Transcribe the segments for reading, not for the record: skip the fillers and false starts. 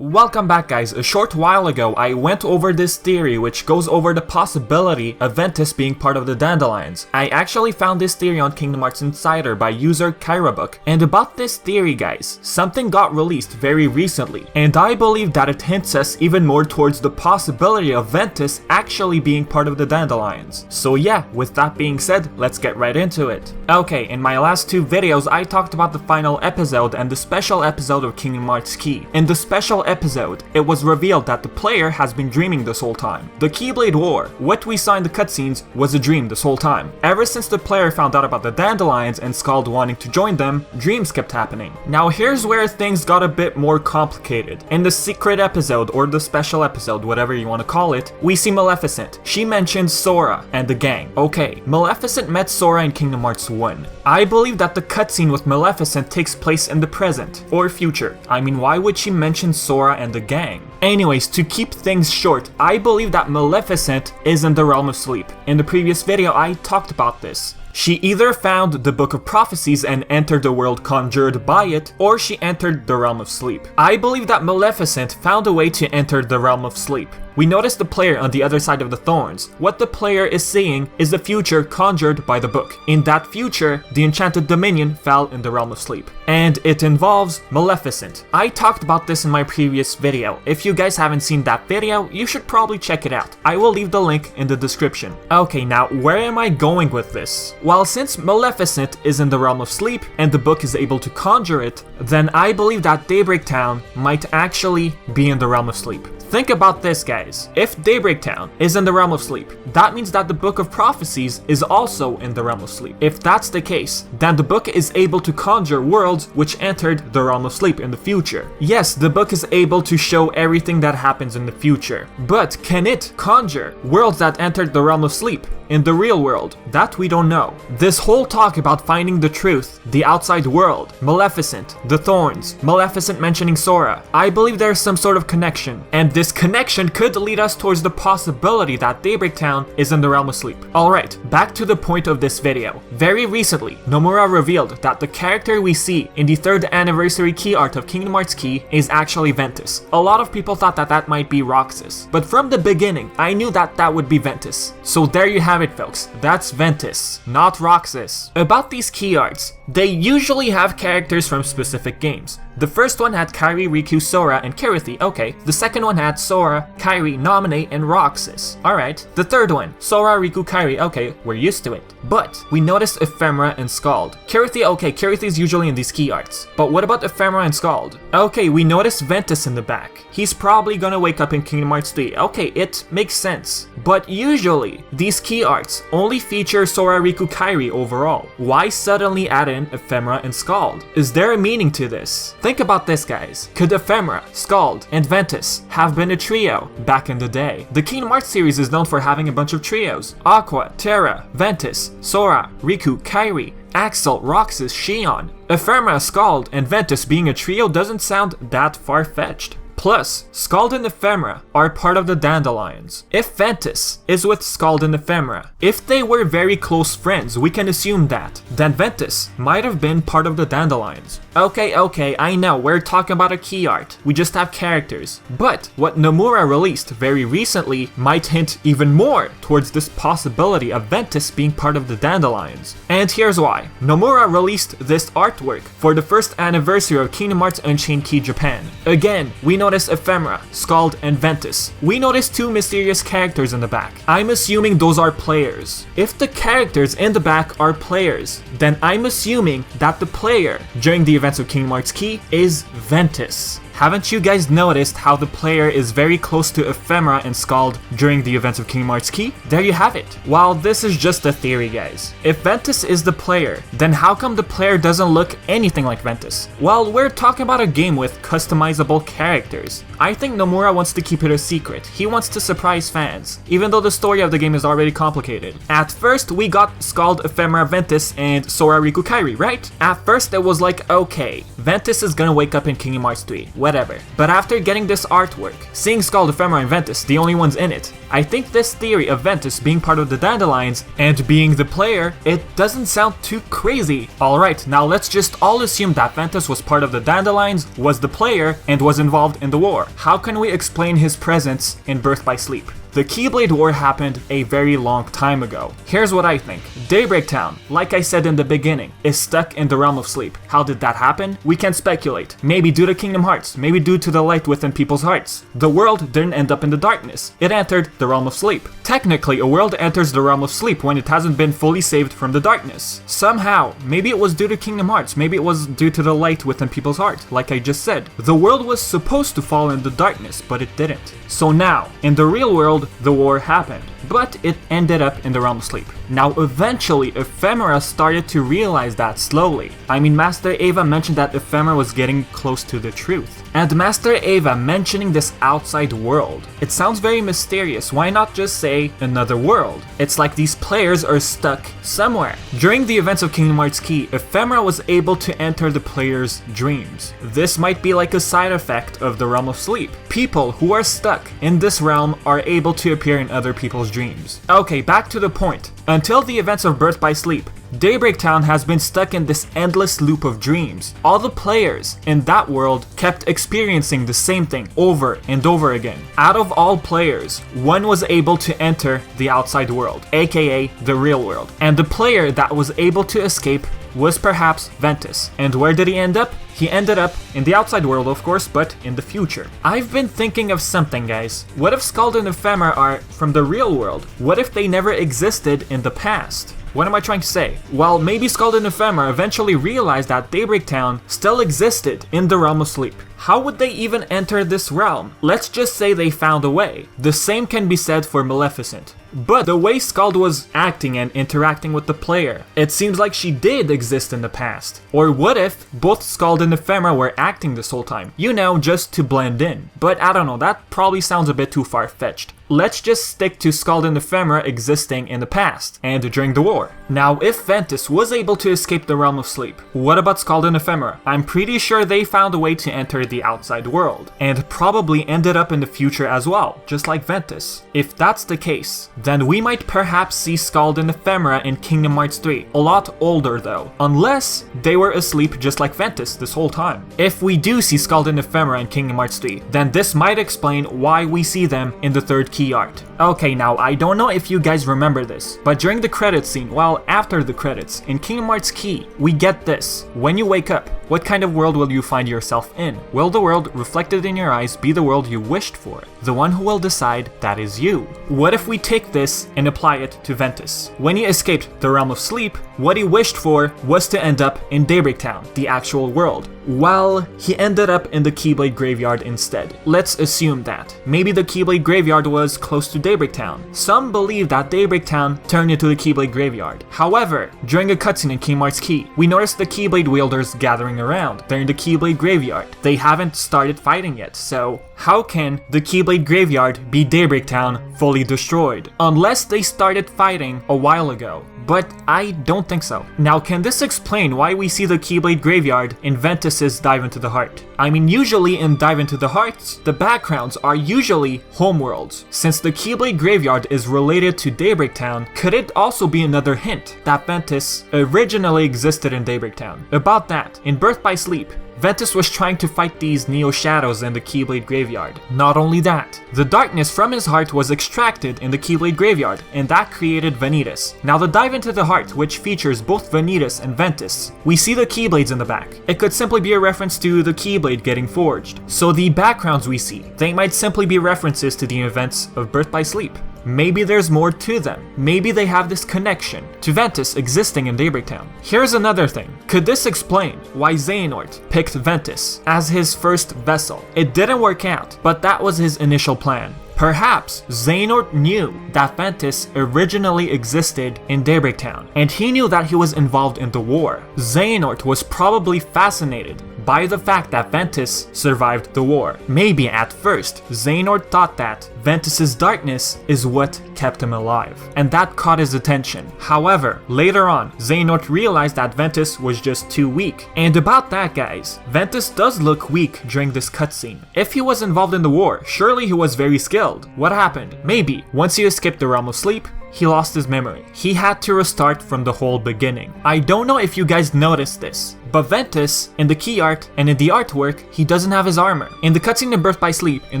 Welcome back guys. A short while ago I went over this theory which goes over the possibility of Ventus being part of the Dandelions. I actually found this theory on Kingdom Hearts Insider by user Kairabook, and about this theory guys, something got released very recently, and I believe that it hints us even more towards the possibility of Ventus actually being part of the Dandelions. So yeah, with that being said, let's get right into it. Okay, in my last two videos I talked about the final episode and the special episode of Kingdom Hearts Key. In the special episode, it was revealed that the player has been dreaming this whole time. The Keyblade War, what we saw in the cutscenes, was a dream this whole time. Ever since the player found out about the Dandelions and Skuld wanting to join them, dreams kept happening. Now here's where things got a bit more complicated. In the secret episode, or the special episode, whatever you want to call it, we see Maleficent. She mentions Sora and the gang. Okay, Maleficent met Sora in Kingdom Hearts 1. I believe that the cutscene with Maleficent takes place in the present, or future. I mean, why would she mention Sora and the gang? Anyways, to keep things short, I believe that Maleficent is in the realm of sleep. In the previous video, I talked about this. She either found the Book of Prophecies and entered the world conjured by it, or she entered the realm of sleep. I believe that Maleficent found a way to enter the realm of sleep. We notice the player on the other side of the thorns. What the player is seeing is the future conjured by the book. In that future, the enchanted dominion fell in the realm of sleep, and it involves Maleficent. I talked about this in my previous video. If you guys haven't seen that video, you should probably check it out. I will leave the link in the description. Okay, now where am I going with this? Well, since Maleficent is in the realm of sleep and the book is able to conjure it, then I believe that Daybreak Town might actually be in the realm of sleep. Think about this guys, if Daybreak Town is in the realm of sleep, that means that the Book of Prophecies is also in the realm of sleep. If that's the case, then the book is able to conjure worlds which entered the realm of sleep in the future. Yes, the book is able to show everything that happens in the future, but can it conjure worlds that entered the realm of sleep in the real world? That we don't know. This whole talk about finding the truth, the outside world, Maleficent, the thorns, Maleficent mentioning Sora, I believe there's some sort of connection, and this connection could lead us towards the possibility that Daybreak Town is in the realm of sleep. Alright, back to the point of this video. Very recently, Nomura revealed that the character we see in the 3rd anniversary key art of Kingdom Hearts Key is actually Ventus. A lot of people thought that that might be Roxas, but from the beginning, I knew that that would be Ventus. So there you have it folks, that's Ventus, not Roxas. About these key arts, they usually have characters from specific games. The first one had Kairi, Riku, Sora, and Kairi, okay. The second one had Sora, Kairi, Nominate, and Roxas. Alright. The third one, Sora, Riku, Kairi, okay, we're used to it. But we noticed Ephemera and Skuld. Kairi, okay, Kairi is usually in these key arts. But what about Ephemera and Skuld? Okay, we noticed Ventus in the back. He's probably gonna wake up in Kingdom Hearts 3. Okay, it makes sense. But usually, these key arts only feature Sora, Riku, Kairi overall. Why suddenly add in Ephemera and Skuld? Is there a meaning to this? Think about this guys. Could Ephemera, Skuld, and Ventus have been a trio back in the day? The Kingdom Hearts series is known for having a bunch of trios. Aqua, Terra, Ventus, Sora, Riku, Kairi, Axel, Roxas, Xion. Ephemera, Skuld, and Ventus being a trio doesn't sound that far-fetched. Plus, Skuld and Ephemera are part of the Dandelions. If Ventus is with Skuld and Ephemera, if they were very close friends, we can assume that, then Ventus might have been part of the Dandelions. Okay, I know, we're talking about a key art. We just have characters. But what Nomura released very recently might hint even more towards this possibility of Ventus being part of the Dandelions. And here's why. Nomura released this artwork for the 1st anniversary of Kingdom Hearts Unchained Key Japan. Again, we notice Ephemera, Skuld, and Ventus. We notice two mysterious characters in the back. I'm assuming those are players. If the characters in the back are players, then I'm assuming that the player during the events of Kingdom Hearts Key is Ventus. Haven't you guys noticed how the player is very close to Ephemera and Skuld during the events of Kingdom Hearts Key? There you have it. While this is just a theory guys, if Ventus is the player, then how come the player doesn't look anything like Ventus? Well, we're talking about a game with customizable characters. I think Nomura wants to keep it a secret. He wants to surprise fans, even though the story of the game is already complicated. At first, we got Skuld, Ephemera, Ventus, and Sora, Riku, Kairi, right? At first, it was like, okay, Ventus is gonna wake up in Kingdom Hearts 3. whatever. But after getting this artwork, seeing Skuld, Ephemera and Ventus, the only ones in it, I think this theory of Ventus being part of the Dandelions and being the player, it doesn't sound too crazy. Alright, now let's just all assume that Ventus was part of the Dandelions, was the player, and was involved in the war. How can we explain his presence in Birth by Sleep? The Keyblade War happened a very long time ago. Here's what I think. Daybreak Town, like I said in the beginning, is stuck in the realm of sleep. How did that happen? We can speculate. Maybe due to Kingdom Hearts, maybe due to the light within people's hearts. The world didn't end up in the darkness. It entered the realm of sleep. Technically, a world enters the realm of sleep when it hasn't been fully saved from the darkness. Somehow, maybe it was due to Kingdom Hearts, maybe it was due to the light within people's heart, like I just said. The world was supposed to fall in the darkness, but it didn't. So now, in the real world, the war happened, but it ended up in the realm of sleep. Now eventually Ephemera started to realize that slowly. I mean, Master Eva mentioned that Ephemera was getting close to the truth. And Master Eva mentioning this outside world, it sounds very mysterious. Why not just say another world? It's like these players are stuck somewhere. During the events of Kingdom Hearts Key, Ephemera was able to enter the player's dreams. This might be like a side effect of the realm of sleep. People who are stuck in this realm are able to appear in other people's dreams. Okay, back to the point. Until the events of Birth by Sleep, Daybreak Town has been stuck in this endless loop of dreams. All the players in that world kept experiencing the same thing over and over again. Out of all players, one was able to enter the outside world, aka the real world. And the player that was able to escape was perhaps Ventus. And where did he end up? He ended up in the outside world, of course, but in the future. I've been thinking of something, guys. What if Skuld and Ephemera are from the real world? What if they never existed in the past? What am I trying to say? Well, maybe Skuld and Ephemera eventually realized that Daybreak Town still existed in the realm of sleep. How would they even enter this realm? Let's just say they found a way. The same can be said for Maleficent. But the way Skuld was acting and interacting with the player, it seems like she did exist in the past. Or what if both Skuld and Ephemera were acting this whole time? You know, just to blend in. But I don't know, that probably sounds a bit too far-fetched. Let's just stick to Skuld and Ephemera existing in the past and during the war. Now, if Ventus was able to escape the realm of sleep, what about Skuld and Ephemera? I'm pretty sure they found a way to enter the outside world, and probably ended up in the future as well, just like Ventus. If that's the case, then we might perhaps see Skuld and Ephemera in Kingdom Hearts 3. A lot older though, unless they were asleep just like Ventus this whole time. If we do see Skuld and Ephemera in Kingdom Hearts 3, then this might explain why we see them in the third key art. Okay, now I don't know if you guys remember this, but during the credits scene, well, after the credits, in Kingdom Hearts Key, we get this. When you wake up, what kind of world will you find yourself in? Will the world reflected in your eyes be the world you wished for? The one who will decide, that is you. What if we take this and apply it to Ventus? When he escaped the realm of sleep, what he wished for was to end up in Daybreak Town, the actual world. Well, he ended up in the Keyblade Graveyard instead. Let's assume that. Maybe the Keyblade Graveyard was close to Daybreak Town. Some believe that Daybreak Town turned into the Keyblade Graveyard. However, during a cutscene in Kingdom Hearts Key, we noticed the Keyblade wielders gathering around. They're in the Keyblade Graveyard. They haven't started fighting yet, so how can the Keyblade Graveyard be Daybreak Town fully destroyed? Unless they started fighting a while ago. But I don't think so. Now, can this explain why we see the Keyblade Graveyard in Ventus's Dive into the Heart? I mean, usually in Dive into the Hearts, the backgrounds are usually homeworlds. Since the Keyblade Graveyard is related to Daybreak Town, could it also be another hint that Ventus originally existed in Daybreak Town? About that, in Birth by Sleep, Ventus was trying to fight these Neo-Shadows in the Keyblade Graveyard. Not only that, the darkness from his heart was extracted in the Keyblade Graveyard, and that created Vanitas. Now the Dive into the Heart, which features both Vanitas and Ventus, we see the Keyblades in the back. It could simply be a reference to the Keyblade getting forged. So the backgrounds we see, they might simply be references to the events of Birth by Sleep. Maybe there's more to them. Maybe they have this connection to Ventus existing in Daybreak Town. Here's another thing. Could this explain why Xehanort picked Ventus as his first vessel? It didn't work out, but that was his initial plan. Perhaps Xehanort knew that Ventus originally existed in Daybreak Town, and he knew that he was involved in the war. Xehanort was probably fascinated by the fact that Ventus survived the war. Maybe at first, Xehanort thought that Ventus's darkness is what kept him alive, and that caught his attention. However, later on, Xehanort realized that Ventus was just too weak. And about that, guys, Ventus does look weak during this cutscene. If he was involved in the war, surely he was very skilled. What happened? Maybe, once he escaped the realm of sleep, he lost his memory. He had to restart from the whole beginning. I don't know if you guys noticed this, but Ventus, in the key art and in the artwork, he doesn't have his armor. In the cutscene in Birth by Sleep, in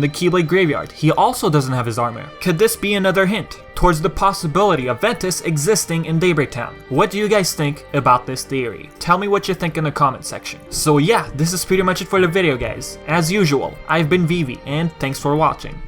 the Keyblade Graveyard, he also doesn't have his armor. Could this be another hint towards the possibility of Ventus existing in Daybreak Town? What do you guys think about this theory? Tell me what you think in the comment section. So yeah, this is pretty much it for the video, guys. As usual, I've been Vivi, and thanks for watching.